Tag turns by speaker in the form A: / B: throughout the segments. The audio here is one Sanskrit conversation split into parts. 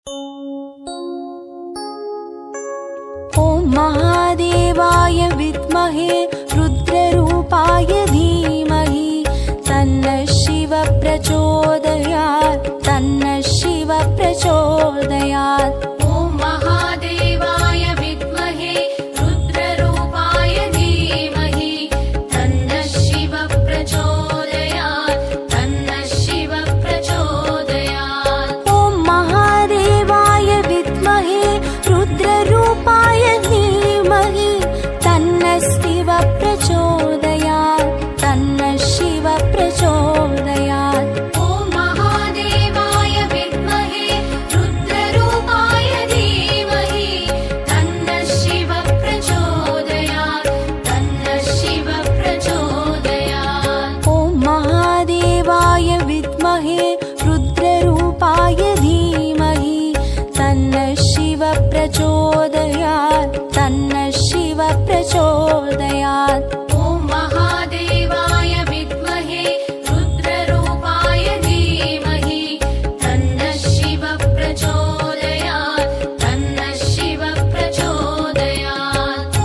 A: ॐ महादेवाय विद्महे रुद्ररूपाय धीमहि तन्नः शिवः प्रचोदयात् तन्नः शिवः प्रचोदयात्।
B: ॐ महादेवाय विद्महे रुद्ररूपाय धीमहि तन्नः शिवः प्रचोदयात् तन्नः शिवः प्रचोदयात्।
A: ॐ महादेवाय विद्महे रुद्ररूपाय धीमहि तन्नः शिवः प्रचोदयात् तन्नः शिवः प्रचोदयात्।
B: ॐ महादेवाय विद्महे रुद्ररूपाय धीमहि तन्नः शिवः प्रचोदयात् तन्नः शिवः प्रचोदयात्।
A: ॐ महादेवाय विद्महे रुद्ररूपाय धीमहि तन्नः शिवः प्रचोदयात् तन्नः शिवः प्रचोदयात्।
B: ॐ महादेवाय विद्महे रुद्ररूपाय धीमहि तन्नः शिवः प्रचोदयात् तन्नः शिवः प्रचोदयात्।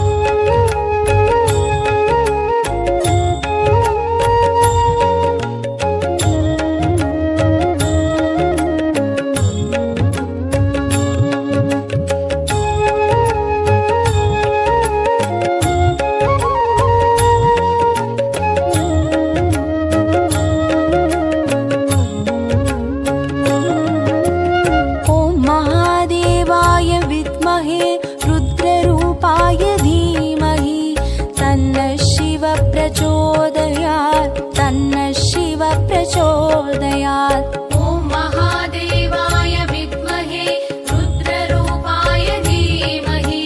A: ॐ महादेवाय विद्महे रुद्ररूपाय धीमहि तन्नः शिवः प्रचोदयात् तन्नः शिवः प्रचोदयात्।
B: ॐ महादेवाय विद्महे रुद्ररूपाय धीमहि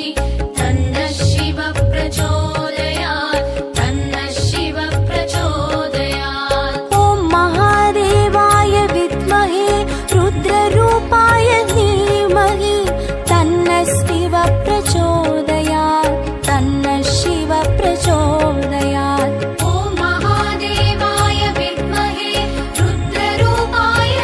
B: तन्नः शिवः प्रचोदयात् तन्नः शिवः प्रचोदयात्।
A: ॐ महादेवाय विद्महे रुद्ररूपाय धीमहि तन्नः शिवः प्रचोदयात् तन्नः शिवः प्रचोदयात्।
B: ॐ महादेवाय विद्महे रुद्ररूपाय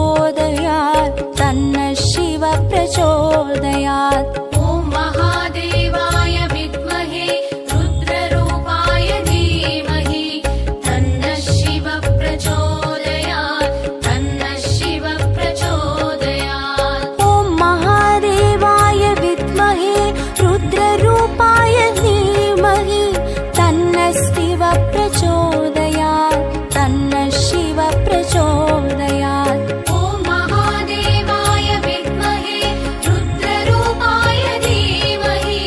A: प्रचोदयात् तन्नः शिव प्रचोदयात्।
B: ॐ महादेवाय विद्महे रुद्ररूपाय धीमहि तन्नः शिव प्रचोदयात् तन्नः शिव प्रचोदयात्।
A: ॐ महादेवाय विद्महे रुद्ररूपाय धीमहि तन्नः शिव प्रचोदयात् तन्नः शिव प्रचोदयात्।
B: ॐ महादेवाय विद्महे रुद्ररूपाय धीमहि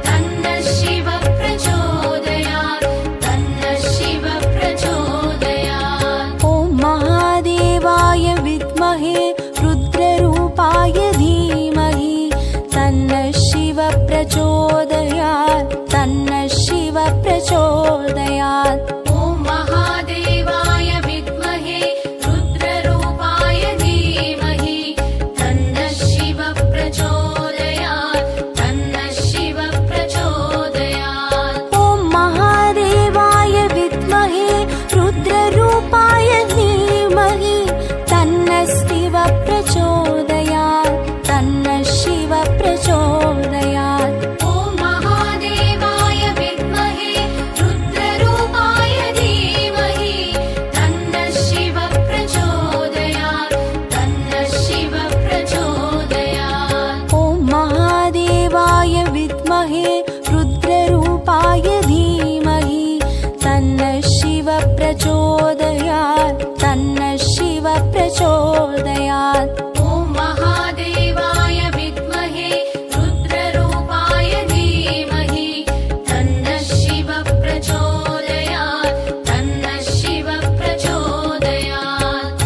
B: तन्नः शिव प्रचोदयात् तन्नः शिव प्रचोदयात्।
A: ॐ महादेवाय विद्महे रुद्ररूपाय धीमहि तन्नः शिव प्रचोदयात् तन्नः शिव प्रचोदयात्।
B: ॐ महादेवाय विद्महे रुद्ररूपाय धीमहि तन्नः शिव प्रचोदयात् तन्नः शिव प्रचोदयात्।
A: ॐ महादेवाय विद्महे रुद्ररूपाय धीमहि तन्नः शिव प्रचोदयात् तन्नः शिव प्रचोदयात्।
B: ॐ महादेवाय विद्महे रुद्ररूपाय धीमहि तन्नः शिव प्रचोदयात् तन्नः शिव प्रचोदयात्।
A: ॐ महादेवाय विद्महे रुद्ररूपाय धीमहि तन्नः शिव प्रचोदयात् तन्नः शिव प्रचोदयात्।
B: ॐ महादेवाय विद्महे रुद्ररूपाय धीमहि तन्नः शिव प्रचोदयात् तन्नः शिव प्रचोदयात्।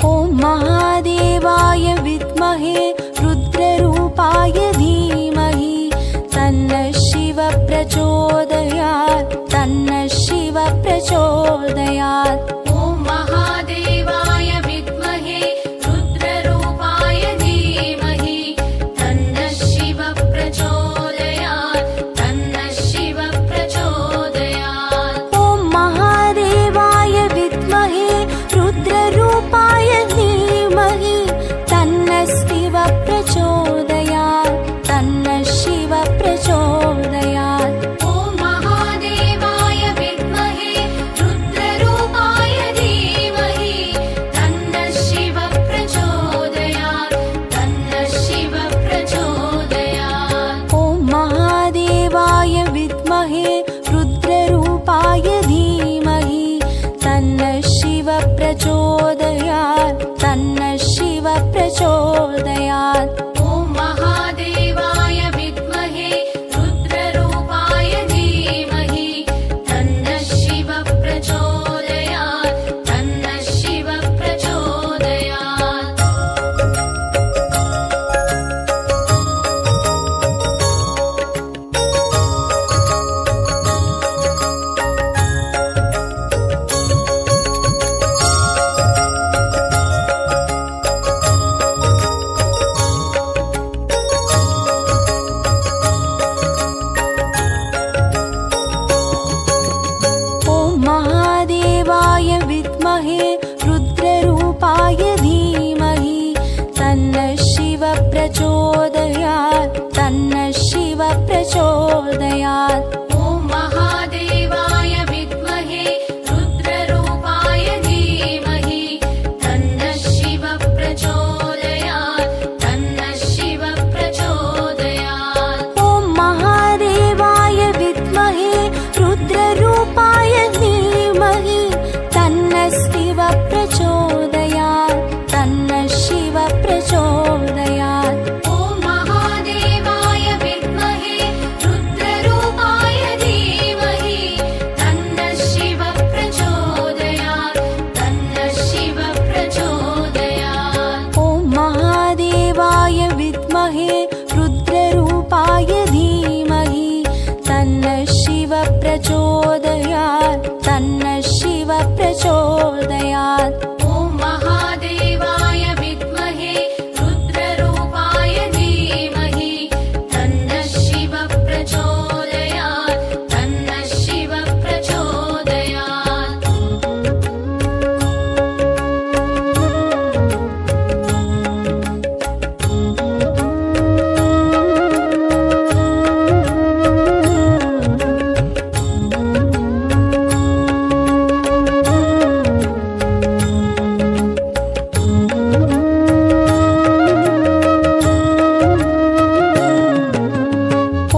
A: ॐ महादेवाय विद्महे रुद्ररूपाय धीमहि तन्नः शिव प्रचोदयात् तन्नः शिव प्रचोदयात्।
B: ॐ महादेवाय विद्महे रुद्ररूपाय धीमहि तन्नः शिव प्रचोदयात् तन्नः शिव प्रचोदयात्।
A: ॐ महादेवाय विद्महे रुद्ररूपाय धीमहि तन्नः शिव प्रचोदयात् तन्नः शिव प्रचोदयात्।
B: ॐ महादेवाय विद्महे रुद्ररूपाय धीमहि तन्नः शिव प्रचोदयात् तन्नः शिव प्रचोदयात्।
A: ॐ महादेवाय विद्महे रुद्ररूपाय धीमहि तन्नः शिव प्रचोदयात् तन्नः शिव प्रचोदयात्।
B: ॐ महादेवाय विद्महे रुद्ररूपाय धीमहि तन्नः शिव प्रचोदयात् तन्नः शिव प्रचोदयात्।
A: ॐ महादेवाय विद्महे रुद्ररूपाय धीमहि तन्नः शिव प्रचोदयात् तन्नः शिव प्रचोदयात्।
B: ॐ महादेवाय विद्महे रुद्ररूपाय धीमहि तन्नः शिव प्रचोदयात् तन्नः शिव प्रचोदयात्।
A: ॐ महादेवाय विद्महे रुद्ररूपाय धीमहि तन्नः शिव प्रचोदयात् तन्नः शिव प्रचोदयात्।
B: ॐ महादेवाय विद्महे रुद्ररूपाय प्रचोदयात् तन्नः शिवः प्रचोदयात्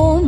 A: ॐ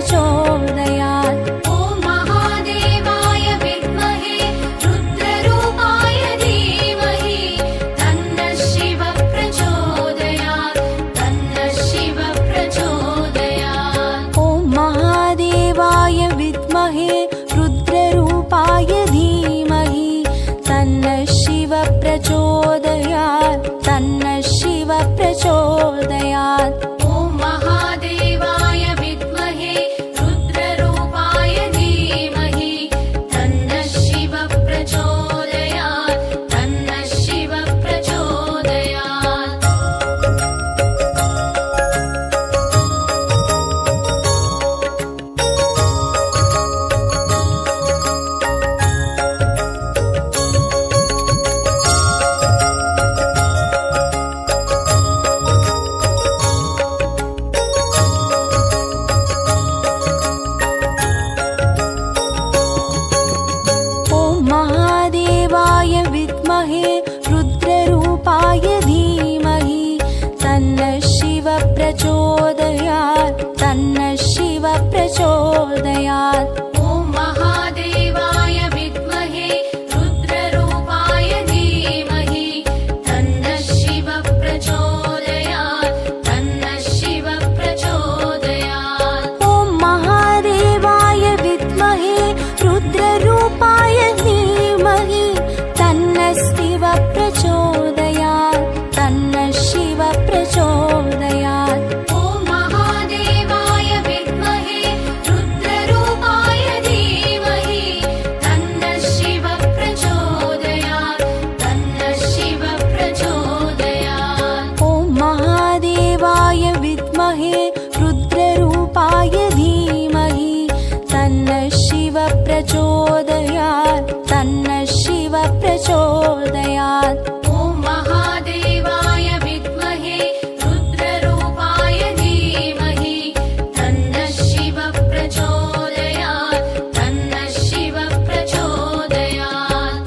A: प्रचोदयात्।
B: ॐ महादेवाय विद्महे रुद्ररूपाय धीमहि तन्नः शिवः प्रचोदयात् तन्नः शिवः प्रचोदयात्।
A: ॐ महादेवाय विद्महे रुद्ररूपाय धीमहि तन्नः शिवः प्रचोदयात् तन्नः शिवः प्रचोदयात्।
B: ॐ महादेवाय विद्महे रुद्ररूपाय धीमहि तन्नः शिवः प्रचोदयात् तन्नः शिवः प्रचोदयात्।
A: ॐ महादेवाय विद्महे रुद्ररूपाय धीमहि तन्नः शिवः प्रचोदयात् तन्नः शिवः प्रचोदयात्।
B: ॐ महादेवाय विद्महे रुद्ररूपाय धीमहि तन्नः शिवः प्रचोदयात् तन्नः शिवः प्रचोदयात्।
A: ॐ महादेवाय विद्महे रुद्ररूपाय धीमहि तन्नः शिवः प्रचोदयात् तन्नः शिवः प्रचोदयात्।
B: ॐ महादेवाय विद्महे रुद्ररूपाय धीमहि तन्नः शिवः प्रचोदयात् तन्नः शिवः प्रचोदयात्।
A: ॐ महादेवाय विद्महे रुद्ररूपाय धीमहि तन्नः शिवः प्रचोदयात् तन्नः शिवः प्रचोदयात्।
B: ॐ महादेवाय विद्महे रुद्ररूपाय धीमहि तन्नः शिवः प्रचोदयात् तन्नः शिवः प्रचोदयात्।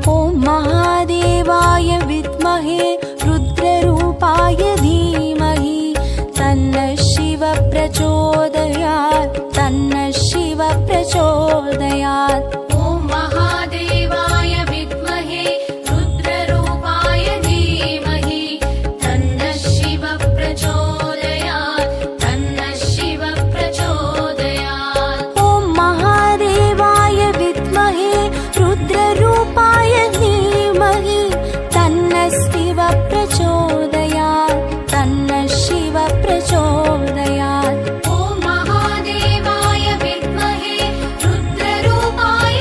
A: ॐ महादेवाय विद्महे रुद्ररूपाय धीमहि तन्नः शिवः प्रचोदयात् तन्नः शिवः प्रचोदयात्।
B: ॐ महादेवाय विद्महे रुद्ररूपाय धीमहि तन्नः शिवः प्रचोदयात् तन्नः शिवः प्रचोदयात्।
A: ॐ महादेवाय विद्महे रुद्ररूपाय धीमहि तन्नः शिवः प्रचोदयात् तन्नः शिवः प्रचोदयात्।
B: ॐ महादेवाय विद्महे रुद्ररूपाय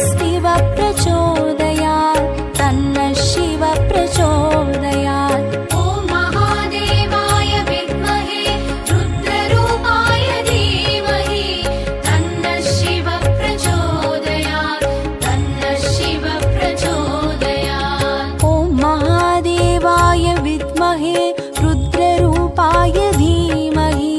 A: शिव प्रचोदयात् तन्नः शिव प्रचोदयात्।
B: ॐ महादेवाय विद्महे रुद्ररूपाय धीमहि तन्नः शिव प्रचोदयात् तन्नः शिव प्रचोदयात्।
A: ॐ महादेवाय विद्महे रुद्ररूपाय धीमहि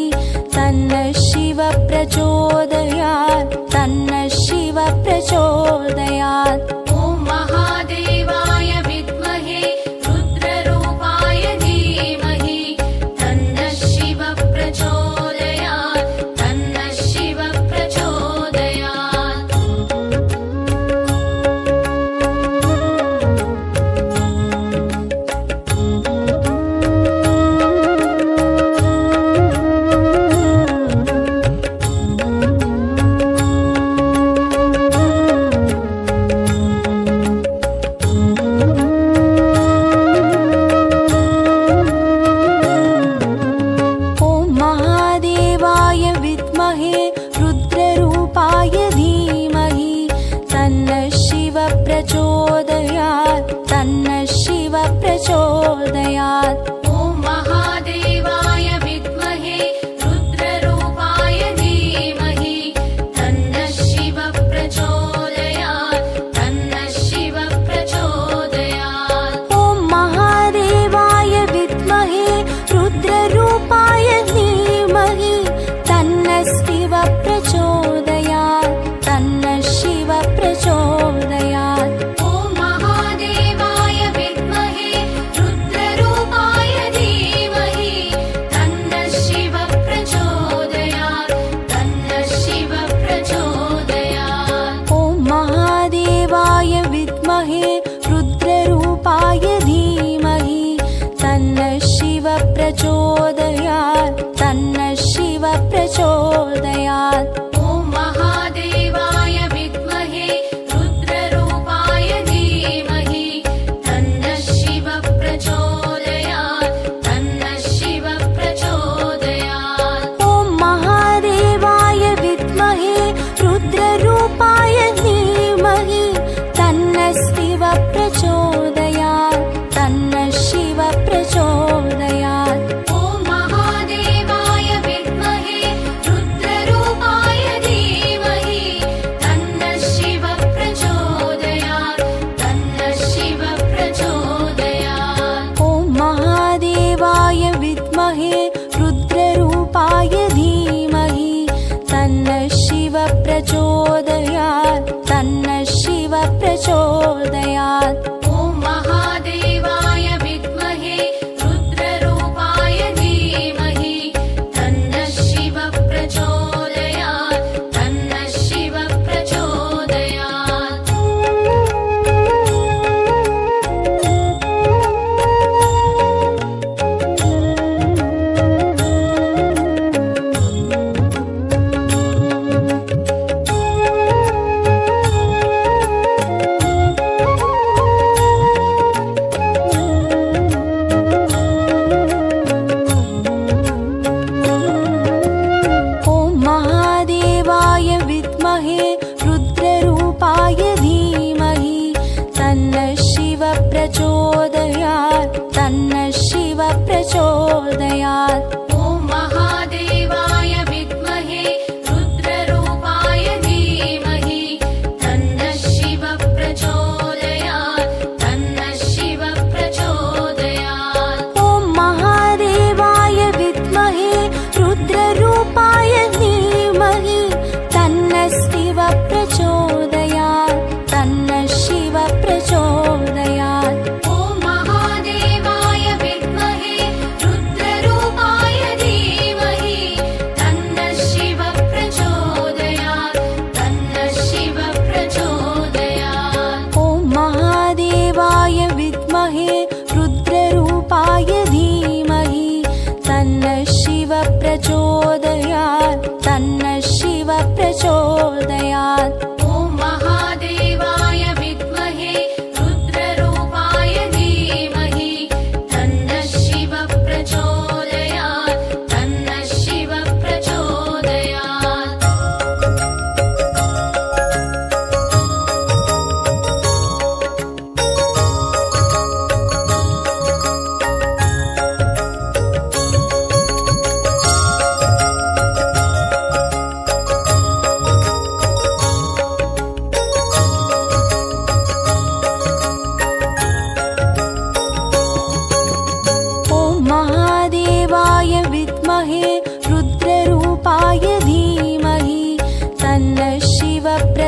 A: तन्नः शिव प्रचोदयात् तन्नः शिव प्रचोदयात्।
B: ॐ महादेवाय विद्महे रुद्ररूपाय धीमहि तन्नः शिव प्रचोदयात् तन्नः शिव प्रचोदयात्।
A: ॐ महादेवाय विद्महे रुद्ररूपाय धीमहि तन्नः शिव प्रचोदयात् तन्नः शिव प्रचोदयात्।
B: ॐ महादेवाय विद्महे रुद्ररूपाय धीमहि तन्नः शिव प्रचोदयात् तन्नः शिव प्रचोदयात्।
A: ॐ महादेवाय विद्महे रुद्ररूपाय धीमहि तन्नः शिव प्रचोदयात् तन्नः शिव प्रचोदयात्।
B: ॐ महादेवाय विद्महे रुद्ररूपाय धीमहि तन्नः शिव प्रचोदयात् तन्नः शिव प्रचोदयात्।
A: ॐ महादेवाय विद्महे रुद्ररूपाय धीमहि तन्नः शिव प्रचोदयात् तन्नः शिव प्रचोदयात्।
B: ॐ महादेवाय विद्महे रुद्ररूपाय धीमहि तन्नः शिव प्रचोदयात् तन्नः शिव प्रचोदयात्।
A: ॐ महादेवाय विद्महे रुद्ररूपाय धीमहि तन्नः शिव प्रचोदयात् तन्नः शिव प्रचोदयात्।
B: ॐ महादेवाय विद्महे रुद्ररूपाय धीमहि तन्नः शिव प्रचोदयात् तन्नः शिव प्रचोदयात्।
A: ॐ महादेवाय विद्महे रुद्ररूपाय धीमहि तन्नः शिव प्रचोदयात् तन्नः शिव प्रचोदयात्।
B: ॐ महादेवाय विद्महे रुद्ररूपाय धीमहि तन्नः शिव प्रचोदयात् तन्नः शिव प्रचोदयात्।
A: ॐ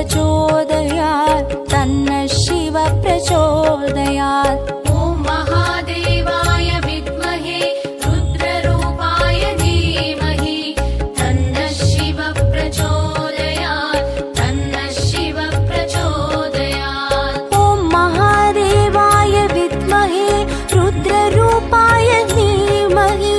A: प्रचोदयात् तन्नः शिवः प्रचोदयात्।
B: ॐ महादेवाय विद्महे रुद्ररूपाय धीमहि तन्नः शिवः प्रचोदयात् तन्नः शिवः प्रचोदयात्।
A: ॐ महादेवाय विद्महे रुद्ररूपाय धीमहि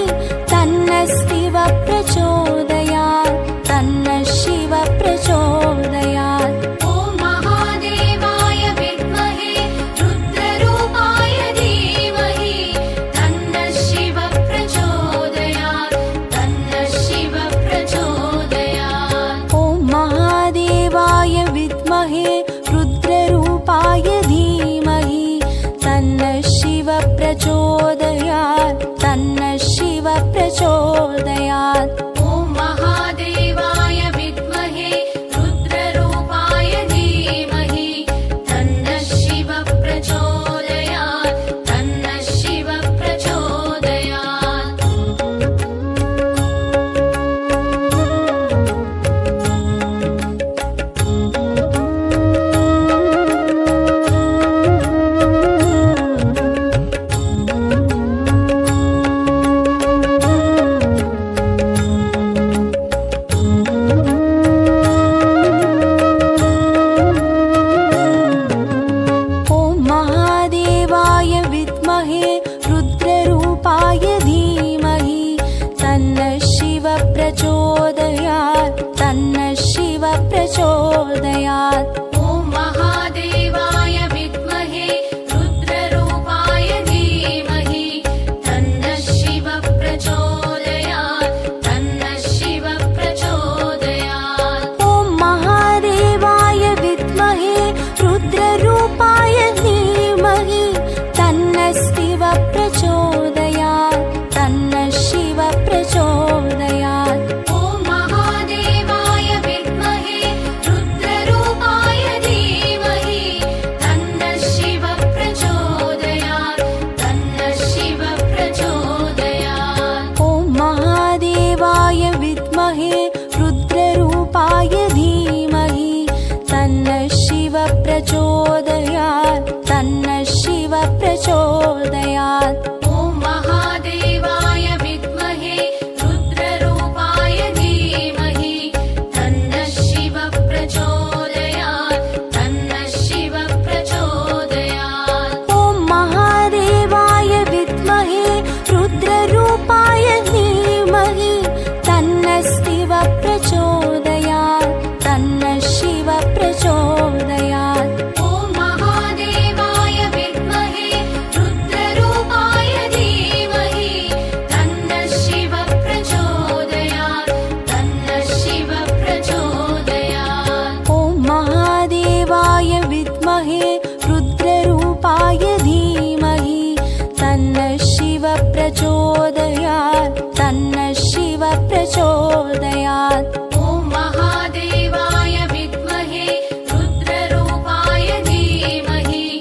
A: तन्नः शिवः प्रचोदयात् तन्नः शिवः प्रचोदयात्।
B: ॐ महादेवाय विद्महे रुद्ररूपाय धीमहि तन्नः शिवः प्रचोदयात् तन्नः शिवः प्रचोदयात्।
A: ॐ महादेवाय विद्महे रुद्ररूपाय धीमहि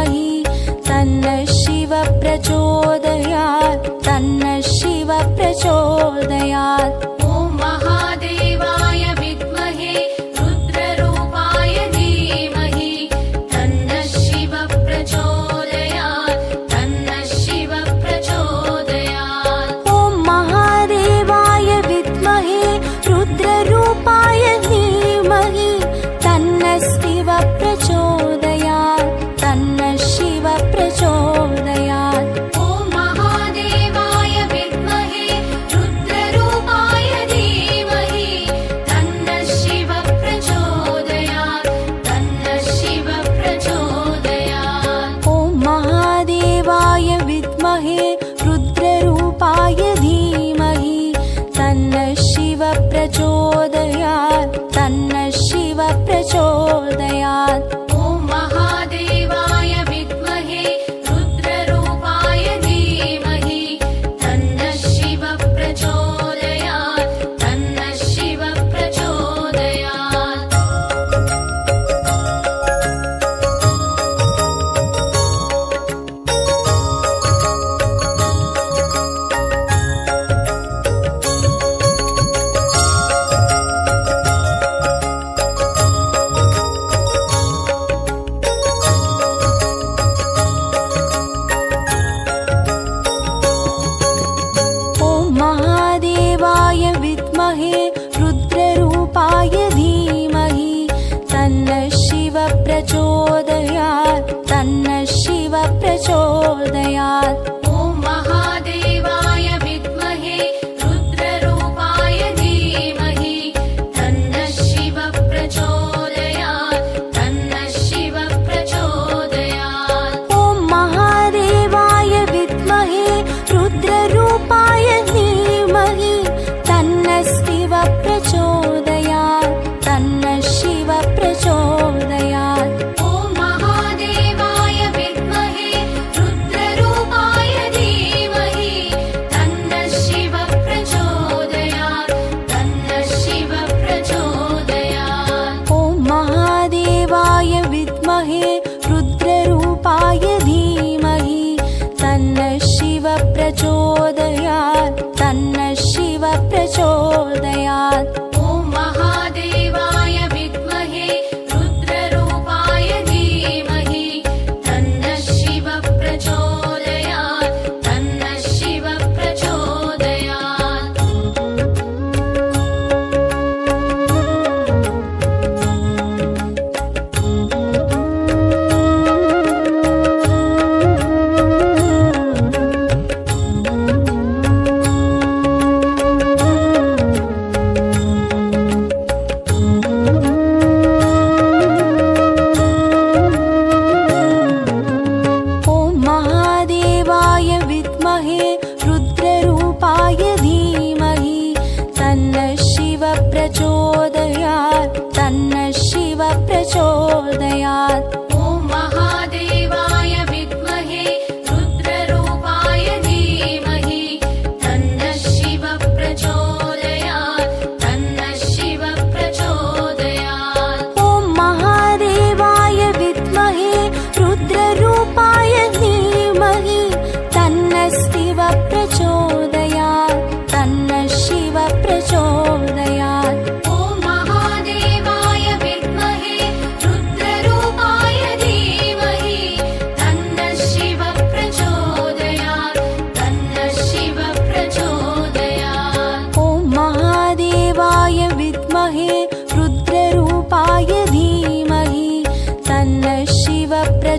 A: तन्नः शिवः प्रचोदयात् तन्नः शिवः प्रचोदयात्।
B: ॐ महादेवाय विद्महे रुद्ररूपाय धीमहि तन्नः शिवः प्रचोदयात् तन्नः शिवः प्रचोदयात्। ॐ महादेवाय विद्महे रुद्ररूपाय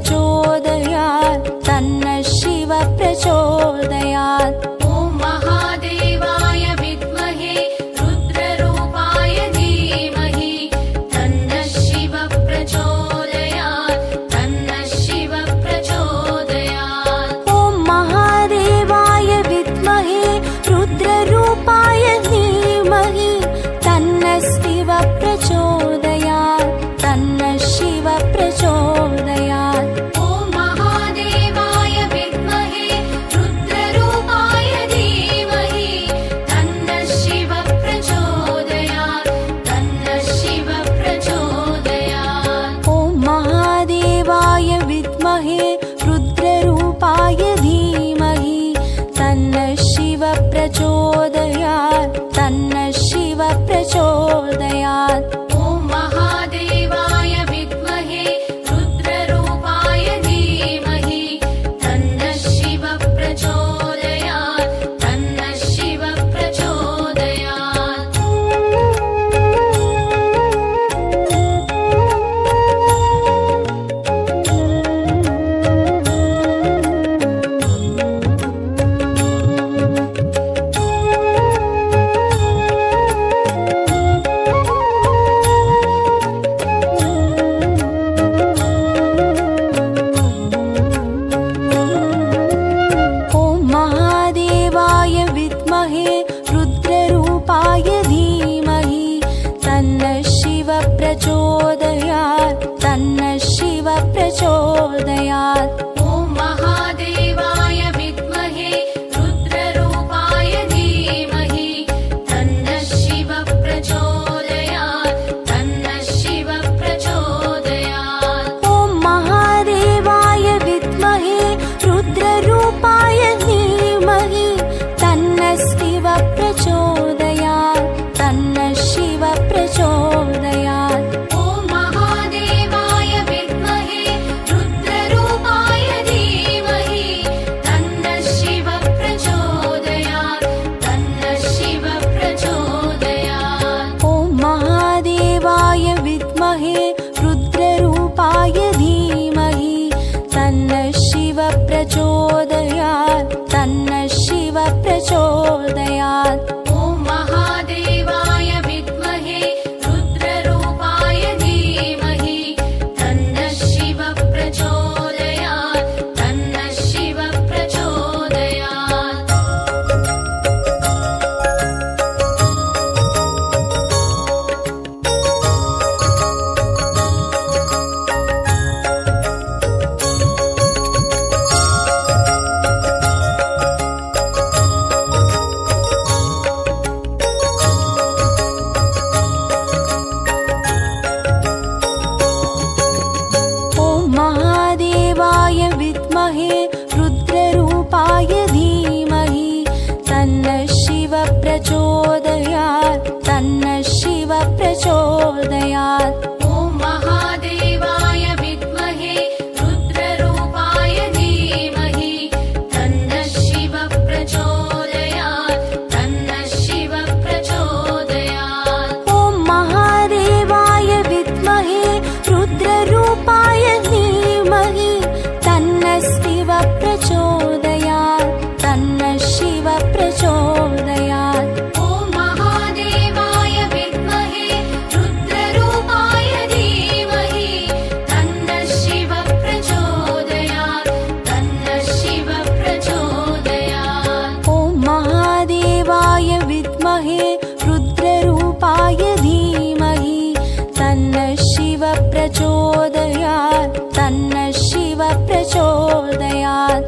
A: प्रचोदयात् तन्नः शिव प्रचोदयात्।
B: ॐ महादेवाय विद्महे रुद्ररूपाय धीमहि तन्नः शिव प्रचोदयात् तन्नः शिव प्रचोदयात्।
A: ॐ महादेवाय विद्महे रुद्ररूपाय धीमहि तन्नः शिव प्रचोदयात् तन्नः शिव प्रचोदयात्।
B: ॐ महादेवाय विद्महे रुद्ररूपाय धीमहि तन्नः शिव प्रचोदयात् तन्नः शिव प्रचोदयात्।
A: ॐ महादेवाय विद्महे रुद्ररूपाय धीमहि तन्नः शिव प्रचोदयात् तन्नः शिव प्रचोदयात्।
B: ॐ महादेवाय विद्महे रुद्ररूपाय धीमहि तन्नः शिव प्रचोदयात् तन्नः शिव प्रचोदयात्।
A: ॐ महादेवाय विद्महे रुद्ररूपाय धीमहि तन्नः शिव प्रचोदयात् तन्नः शिव प्रचोदयात्।
B: ॐ महादेवाय विद्महे रुद्ररूपाय धीमहि तन्नः शिव प्रचोदयात् तन्नः शिव प्रचोदयात्।
A: ॐ महादेवाय विद्महे रुद्ररूपाय धीमहि तन्नः शिव प्रचोदयात् तन्नः शिव प्रचोदयात्।
B: ॐ महादेवाय विद्महे रुद्ररूपाय धीमहि तन्नः शिव प्रचोदयात् तन्नः शिव प्रचोदयात्।
A: ॐ महादेवाय विद्महे रुद्ररूपाय धीमहि तन्नः शिव प्रचोदयात् तन्नः शिव प्रचोदयात्।
B: ॐ महादेवाय विद्महे रुद्ररूपाय धीमहि तन्नः शिव प्रचोदयात् तन्नः शिव प्रचोदयात्।
A: ॐ महादेवाय विद्महे रुद्ररूपाय धीमहि तन्नः शिव प्रचोदयात् तन्नः शिव प्रचोदयात्।
B: ॐ महादेवाय विद्महे रुद्ररूपाय धीमहि तन्नः शिव प्रचोदयात् तन्नः शिव प्रचोदयात्।
A: ॐ महादेवाय विद्महे रुद्ररूपाय धीमहि तन्नः शिव प्रचोदयात् तन्नः शिव प्रचोदयात्।
B: ॐ महादेवाय विद्महे रुद्ररूपाय धीमहि तन्नः शिव प्रचोदयात् तन्नः शिव प्रचोदयात्।
A: ॐ महादेवाय विद्महे रुद्ररूपाय धीमहि तन्नः शिव प्रचोदयात् तन्नः शिव प्रचोदयात्।